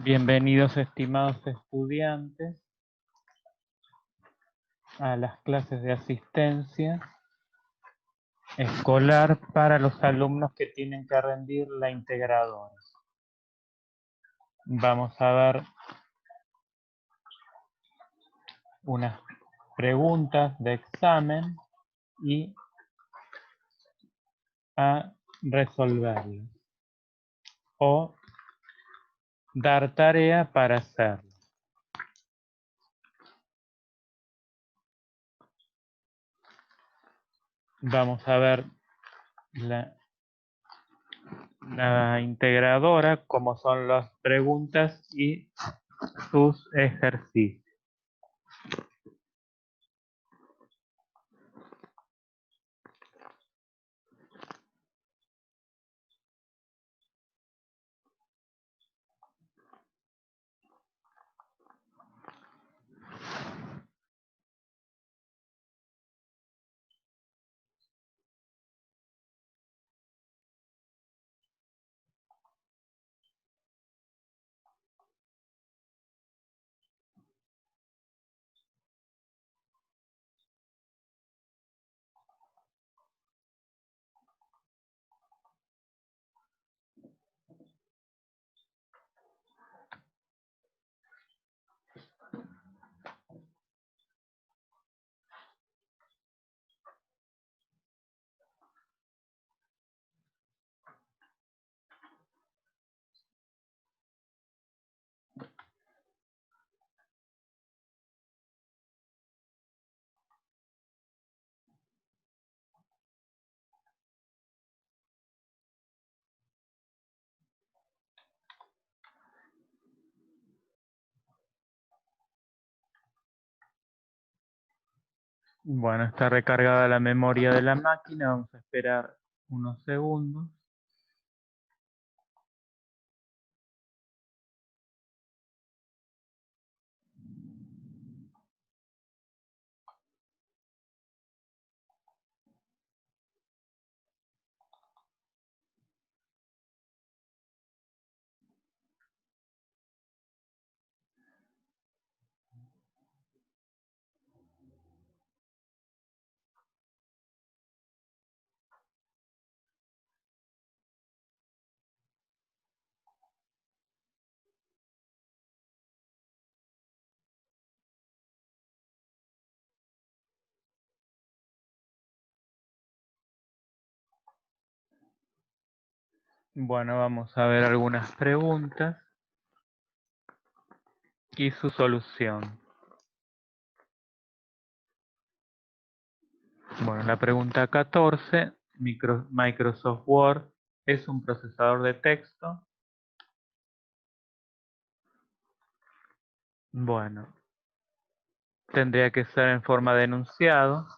Bienvenidos, estimados estudiantes, a las clases de asistencia escolar para los alumnos que tienen que rendir la integradora. Vamos a ver unas preguntas de examen y a resolverlas o dar tarea para hacerlo. Vamos a ver la integradora, cómo son las preguntas y sus ejercicios. Bueno, está recargada la memoria de la máquina, vamos a esperar unos segundos. Bueno, vamos a ver algunas preguntas y su solución. Bueno, la pregunta 14, Microsoft Word es un procesador de texto. Bueno, tendría que ser en forma de enunciado,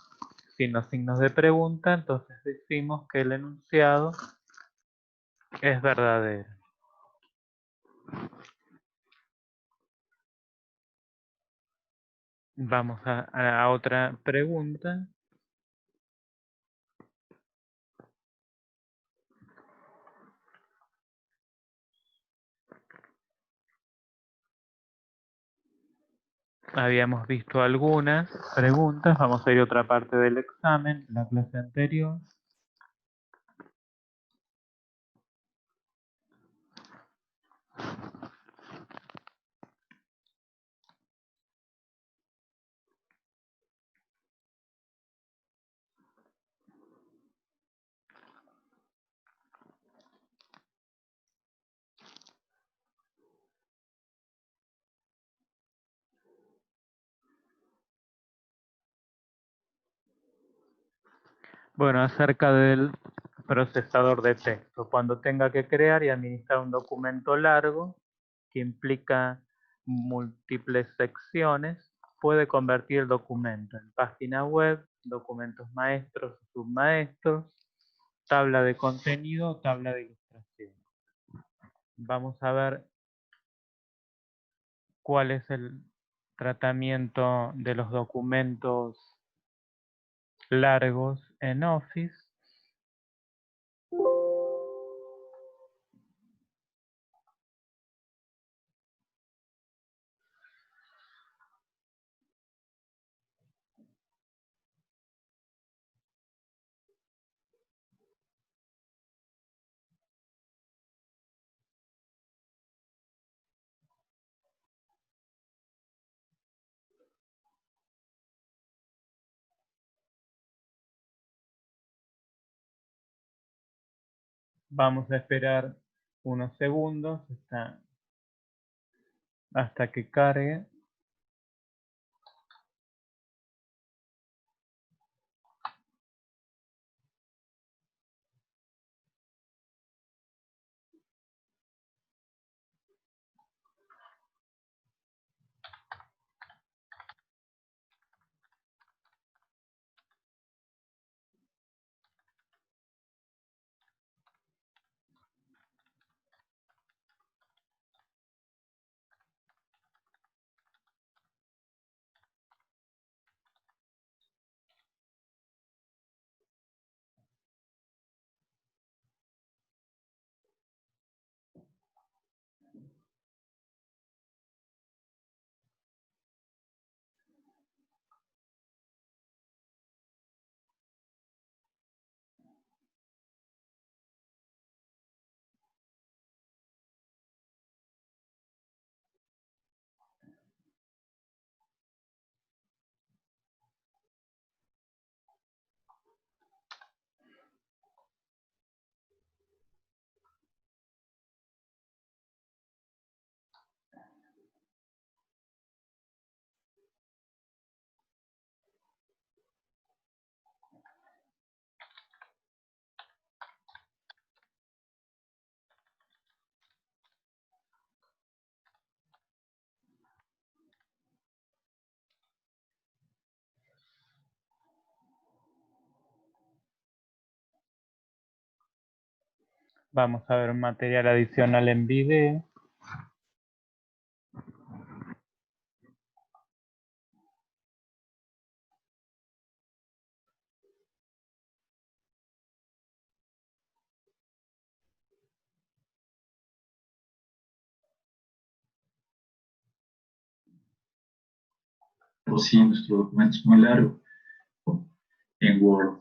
sin los signos de pregunta, entonces decimos que el enunciado es verdadero. Vamos a otra pregunta. Habíamos visto algunas preguntas, vamos a ir a otra parte del examen, la clase anterior. Bueno, acerca del procesador de texto. Cuando tenga que crear y administrar un documento largo que implica múltiples secciones, puede convertir el documento en página web, documentos maestros o submaestros, tabla de contenido o tabla de ilustración. Vamos a ver cuál es el tratamiento de los documentos largos en Office. Vamos a esperar unos segundos hasta que cargue. Vamos a ver un material adicional en video. O si nuestro documento es muy largo en Word.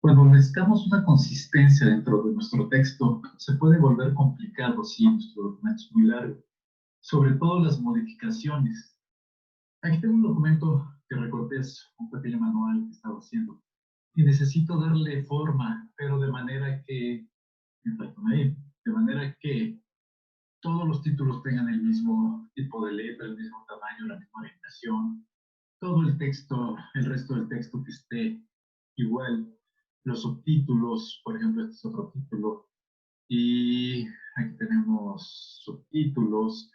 Cuando necesitamos una consistencia dentro de nuestro texto, se puede volver complicado si nuestro documento es muy largo, sobre todo las modificaciones. Aquí tengo un documento que recorté, es un pequeño manual que estaba haciendo, y necesito darle forma, pero de manera que, me falta una I, de manera que todos los títulos tengan el mismo tipo de letra, el mismo tamaño, la misma orientación, todo el texto, el resto del texto que esté igual, los subtítulos, por ejemplo, este es otro título, y aquí tenemos subtítulos,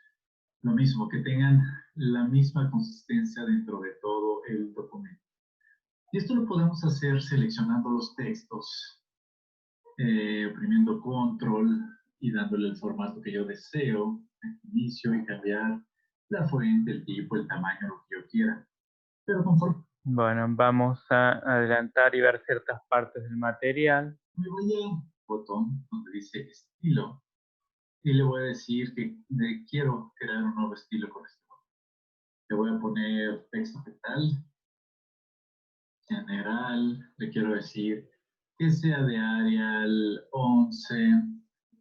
lo mismo, que tengan la misma consistencia dentro de todo el documento. Y esto lo podemos hacer seleccionando los textos, oprimiendo control y dándole el formato que yo deseo, inicio y cambiar la fuente, el tipo, el tamaño, lo que yo quiera. Pero conforme Bueno, vamos a adelantar y ver ciertas partes del material. me voy a botón donde dice estilo y le voy a decir que quiero crear un nuevo estilo con este botón. Le voy a poner texto fetal, general, le quiero decir que sea de Arial 11,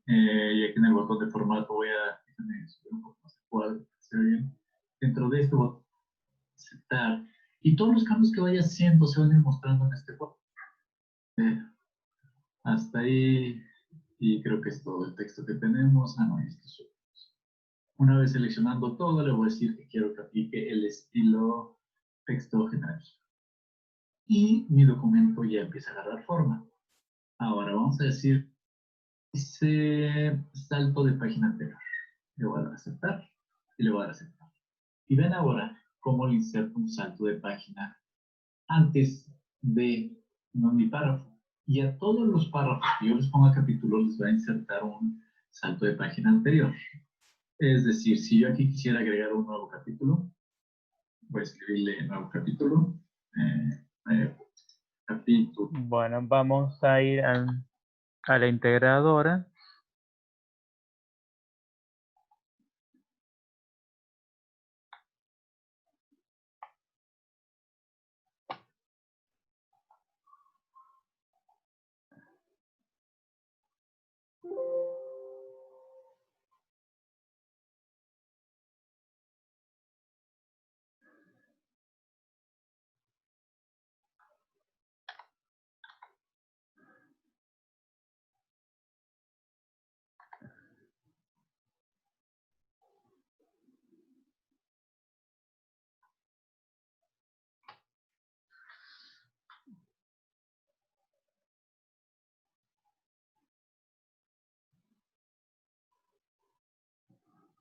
y aquí en el botón de formato voy a subir un poco más el cuadro, que se ve bien. Dentro de este botón, aceptar. Y todos los cambios que vaya haciendo se van a ir mostrando en este botón. Hasta ahí, y creo que es todo el texto que tenemos. Ah, no, esto es. Una vez seleccionando todo, le voy a decir que quiero que aplique el estilo texto general. Y mi documento ya empieza a agarrar forma. Ahora vamos a decir, ese salto de página anterior. Le voy a dar a aceptar y le voy a dar a aceptar. Y ven ahora cómo le inserto un salto de página antes de mi párrafo. Y a todos los párrafos que yo les ponga capítulos les voy a insertar un salto de página anterior. Es decir, si yo aquí quisiera agregar un nuevo capítulo, voy a escribirle nuevo capítulo. Capítulo. Bueno, vamos a ir a la integradora.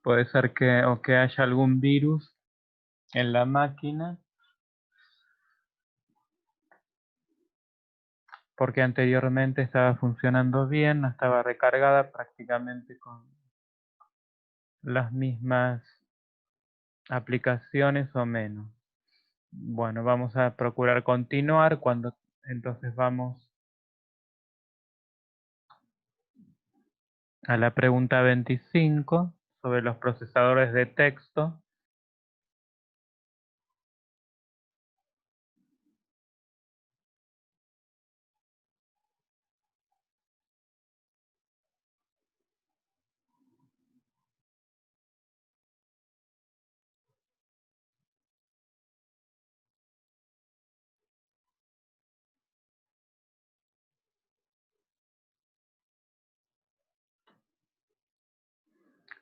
Puede ser que haya algún virus en la máquina, porque anteriormente estaba funcionando bien, no estaba recargada prácticamente con las mismas aplicaciones o menos. Bueno, vamos a procurar continuar. Entonces vamos a la pregunta 25 sobre los procesadores de texto.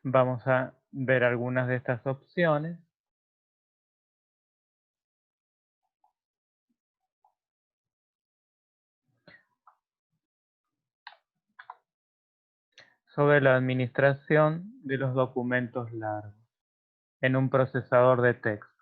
Vamos a ver algunas de estas opciones. Sobre la administración de los documentos largos en un procesador de texto.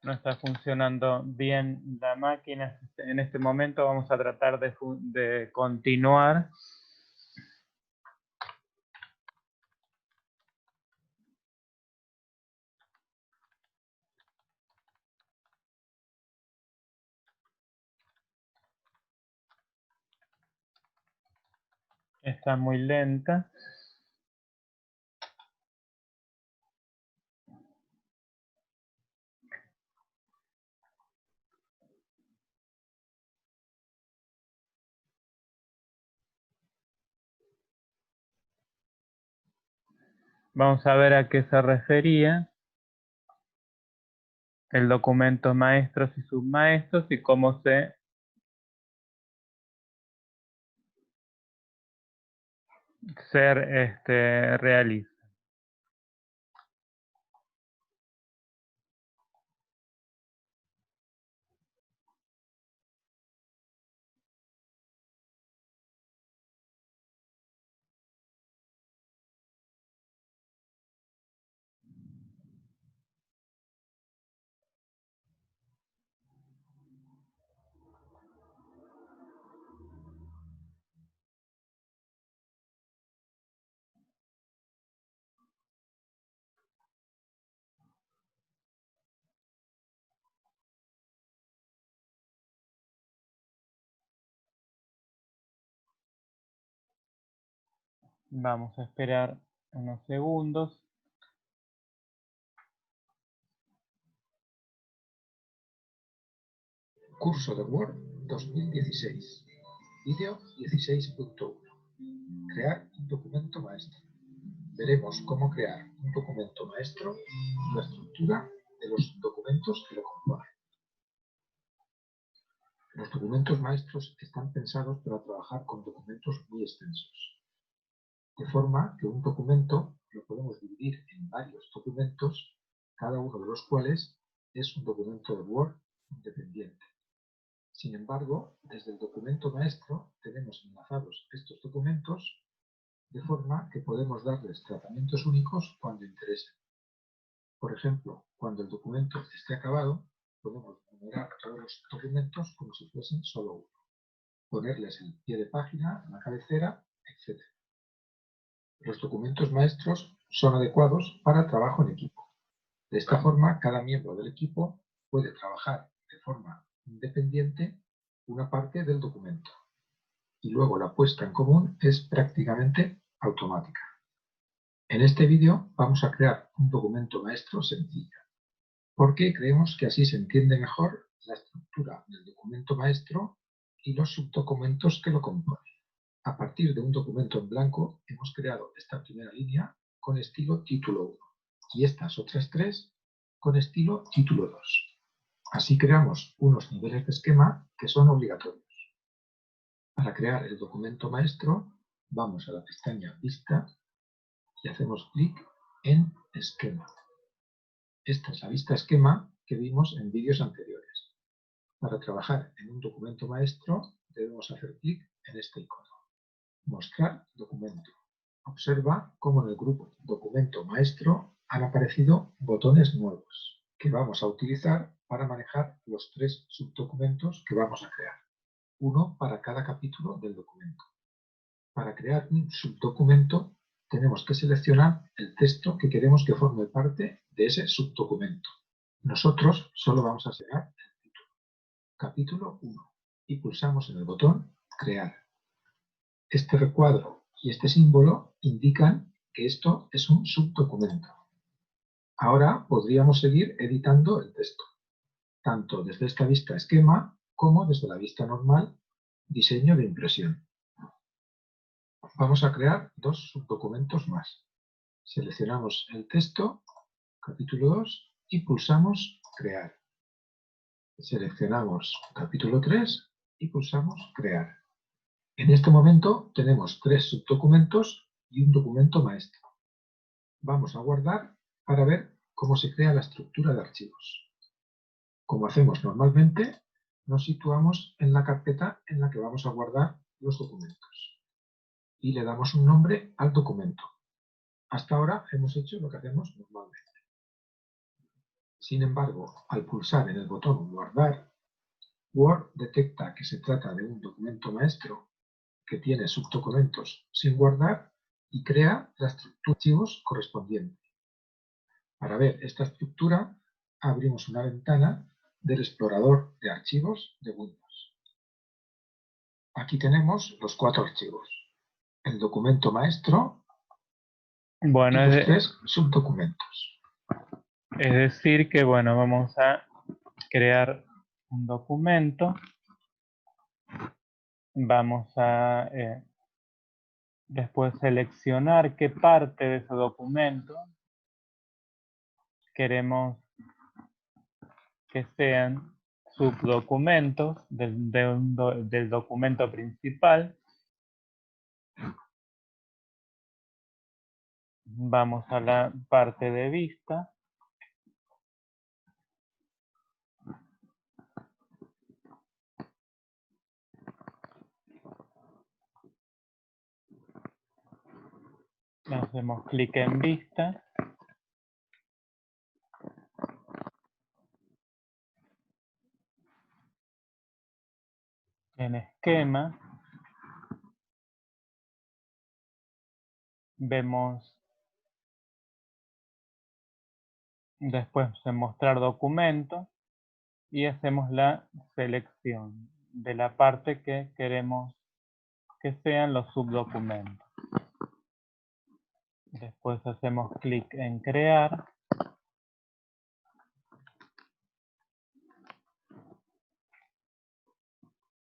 No está funcionando bien la máquina en este momento. Vamos a tratar de continuar. Está muy lenta. Vamos a ver a qué se refería el documento maestros y submaestros y cómo se realiza. Vamos a esperar unos segundos. Curso de Word 2016. Vídeo 16.1. Crear un documento maestro. Veremos cómo crear un documento maestro y la estructura de los documentos que lo componen. Los documentos maestros están pensados para trabajar con documentos muy extensos. De forma que un documento lo podemos dividir en varios documentos, cada uno de los cuales es un documento de Word independiente. Sin embargo, desde el documento maestro tenemos enlazados estos documentos de forma que podemos darles tratamientos únicos cuando interesen. Por ejemplo, cuando el documento esté acabado, podemos numerar todos los documentos como si fuesen solo uno, ponerles el pie de página, la cabecera, etc. Los documentos maestros son adecuados para trabajo en equipo. De esta forma, cada miembro del equipo puede trabajar de forma independiente una parte del documento y luego la puesta en común es prácticamente automática. En este vídeo vamos a crear un documento maestro sencillo, porque creemos que así se entiende mejor la estructura del documento maestro y los subdocumentos que lo componen. A partir de un documento en blanco hemos creado esta primera línea con estilo título 1 y estas otras tres con estilo título 2. Así creamos unos niveles de esquema que son obligatorios. Para crear el documento maestro vamos a la pestaña Vista y hacemos clic en Esquema. Esta es la vista esquema que vimos en vídeos anteriores. Para trabajar en un documento maestro debemos hacer clic en este icono. Mostrar documento. Observa cómo en el grupo Documento Maestro han aparecido botones nuevos que vamos a utilizar para manejar los tres subdocumentos que vamos a crear. Uno para cada capítulo del documento. Para crear un subdocumento tenemos que seleccionar el texto que queremos que forme parte de ese subdocumento. Nosotros solo vamos a seleccionar el título. Capítulo 1. Y pulsamos en el botón Crear. Este recuadro y este símbolo indican que esto es un subdocumento. Ahora podríamos seguir editando el texto, tanto desde esta vista esquema como desde la vista normal, diseño de impresión. Vamos a crear dos subdocumentos más. Seleccionamos el texto, capítulo 2, y pulsamos Crear. Seleccionamos capítulo 3 y pulsamos Crear. En este momento tenemos tres subdocumentos y un documento maestro. Vamos a guardar para ver cómo se crea la estructura de archivos. Como hacemos normalmente, nos situamos en la carpeta en la que vamos a guardar los documentos y le damos un nombre al documento. Hasta ahora hemos hecho lo que hacemos normalmente. Sin embargo, al pulsar en el botón Guardar, Word detecta que se trata de un documento maestro que tiene subdocumentos sin guardar y crea la estructura de archivos correspondiente. Para ver esta estructura, abrimos una ventana del explorador de archivos de Windows. Aquí tenemos los cuatro archivos. El documento maestro y los tres subdocumentos. Es decir que, bueno, vamos a crear un documento. Vamos a después seleccionar qué parte de ese documento queremos que sean subdocumentos del documento principal. Vamos a la parte de vista. Hacemos clic en vista. En esquema. Vemos después en mostrar documento y hacemos la selección de la parte que queremos que sean los subdocumentos. Después hacemos clic en crear.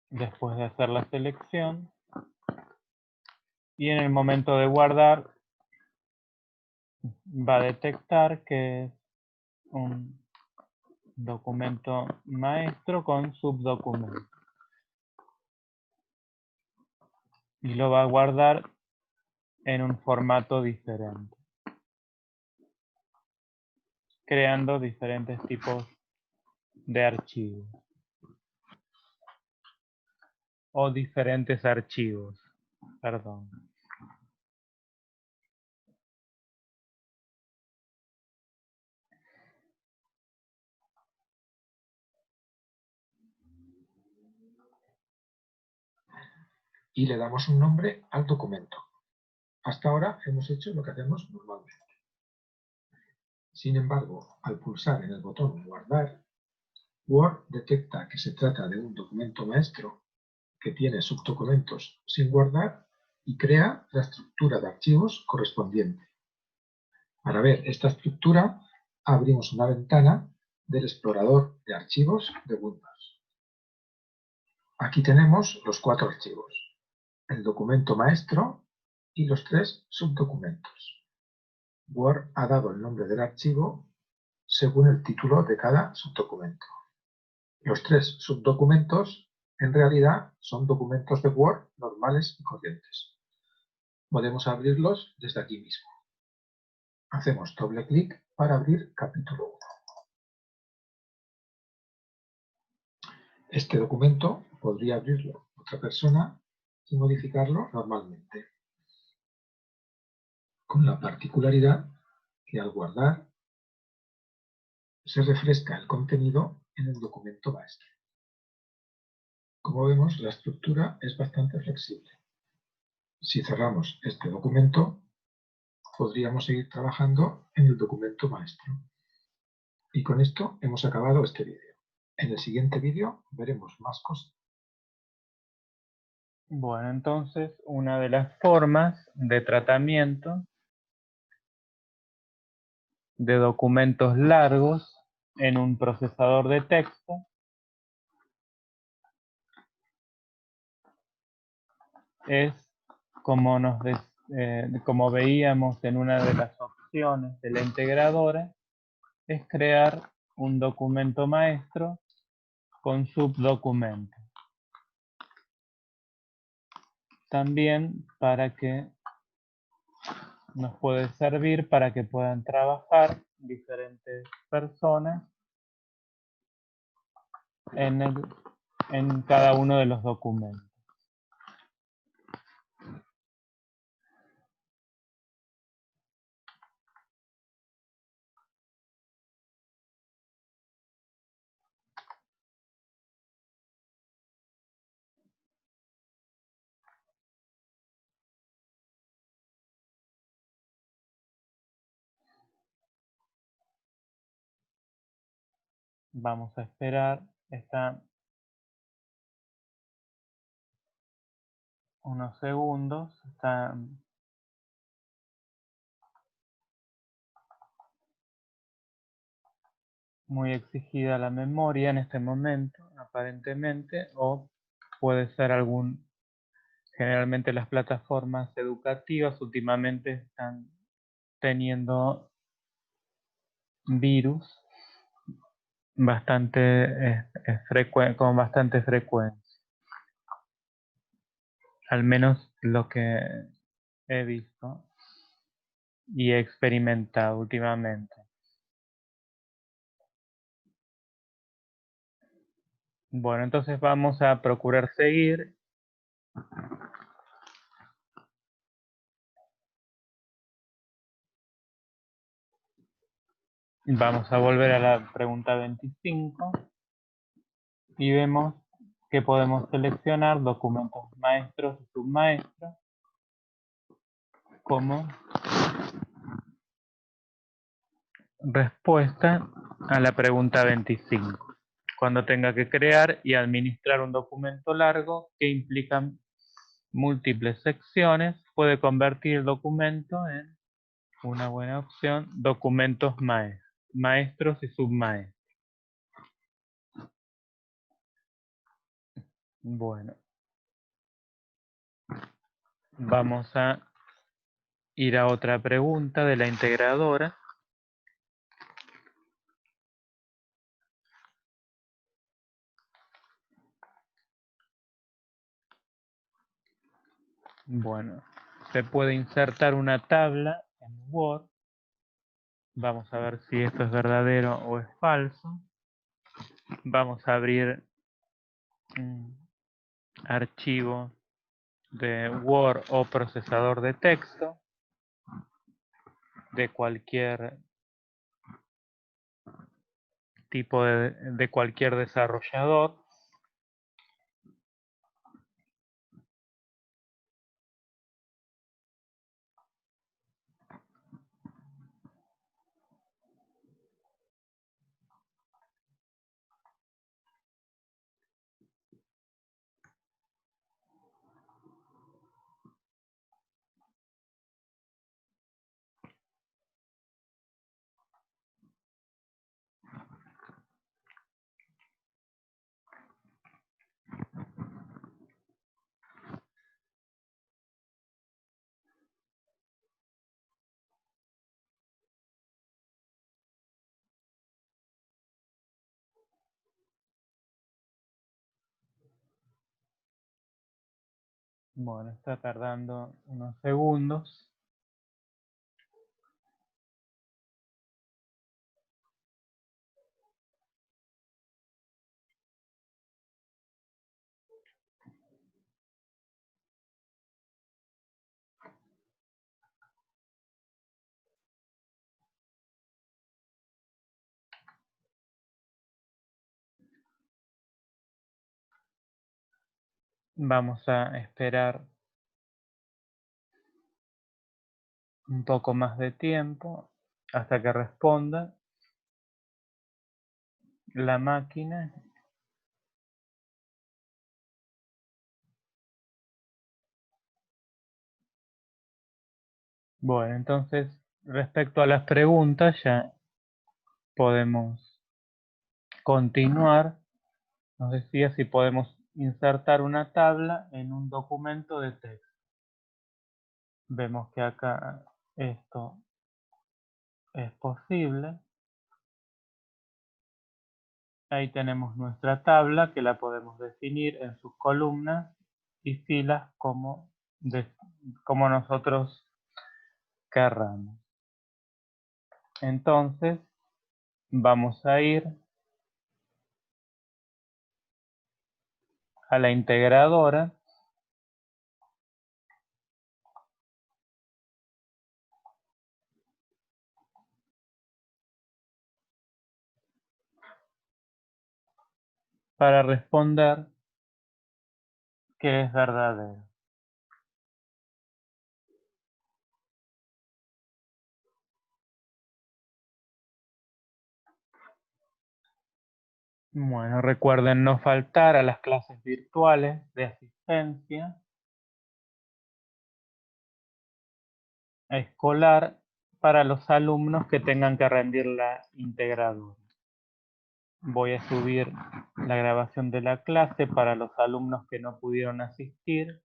Después de hacer la selección. Y en el momento de guardar va a detectar que es un documento maestro con subdocumento. Y lo va a guardar en un formato diferente, creando diferentes tipos de archivos o diferentes archivos, perdón. Y le damos un nombre al documento. Hasta ahora hemos hecho lo que hacemos normalmente. Sin embargo, al pulsar en el botón Guardar, Word detecta que se trata de un documento maestro que tiene subdocumentos sin guardar y crea la estructura de archivos correspondiente. Para ver esta estructura, abrimos una ventana del explorador de archivos de Windows. Aquí tenemos los cuatro archivos. el documento maestro y los 3 subdocumentos. Word ha dado el nombre del archivo según el título de cada subdocumento. Los 3 subdocumentos en realidad son documentos de Word normales y corrientes. Podemos abrirlos desde aquí mismo. Hacemos doble clic para abrir capítulo 1. Este documento podría abrirlo otra persona y modificarlo normalmente, con la particularidad que al guardar se refresca el contenido en el documento maestro. Como vemos, la estructura es bastante flexible. Si cerramos este documento, podríamos seguir trabajando en el documento maestro. Y con esto hemos acabado este vídeo. En el siguiente vídeo veremos más cosas. Bueno, entonces una de las formas de tratamiento de documentos largos en un procesador de texto es, como veíamos en una de las opciones de la integradora, es crear un documento maestro con subdocumentos. También para que nos puede servir para que puedan trabajar diferentes personas en cada uno de los documentos. Vamos a esperar, está unos segundos, está muy exigida la memoria en este momento, aparentemente, o puede ser generalmente las plataformas educativas últimamente están teniendo virus con bastante frecuencia, al menos lo que he visto y he experimentado últimamente. Bueno, entonces vamos a procurar seguir. Vamos a volver a la pregunta 25 y vemos que podemos seleccionar documentos maestros y submaestros como respuesta a la pregunta 25. Cuando tenga que crear y administrar un documento largo que implica múltiples secciones, puede convertir el documento en una buena opción, documentos maestros y submaestros. Bueno, vamos a ir a otra pregunta de la integradora. Bueno, se puede insertar una tabla en Word. Vamos a ver si esto es verdadero o es falso. Vamos a abrir un archivo de Word o procesador de texto de cualquier tipo de cualquier desarrollador. Bueno, está tardando unos segundos. Vamos a esperar un poco más de tiempo hasta que responda la máquina. Bueno, entonces, respecto a las preguntas, ya podemos continuar. Nos decía si podemos insertar una tabla en un documento de texto. Vemos que acá esto es posible. Ahí tenemos nuestra tabla que la podemos definir en sus columnas y filas como nosotros querramos. Entonces, vamos a ir a la integradora. Para responder que es verdadero. Bueno, recuerden no faltar a las clases virtuales de asistencia escolar para los alumnos que tengan que rendir la integradora. Voy a subir la grabación de la clase para los alumnos que no pudieron asistir.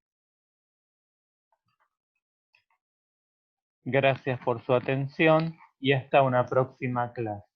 Gracias por su atención y hasta una próxima clase.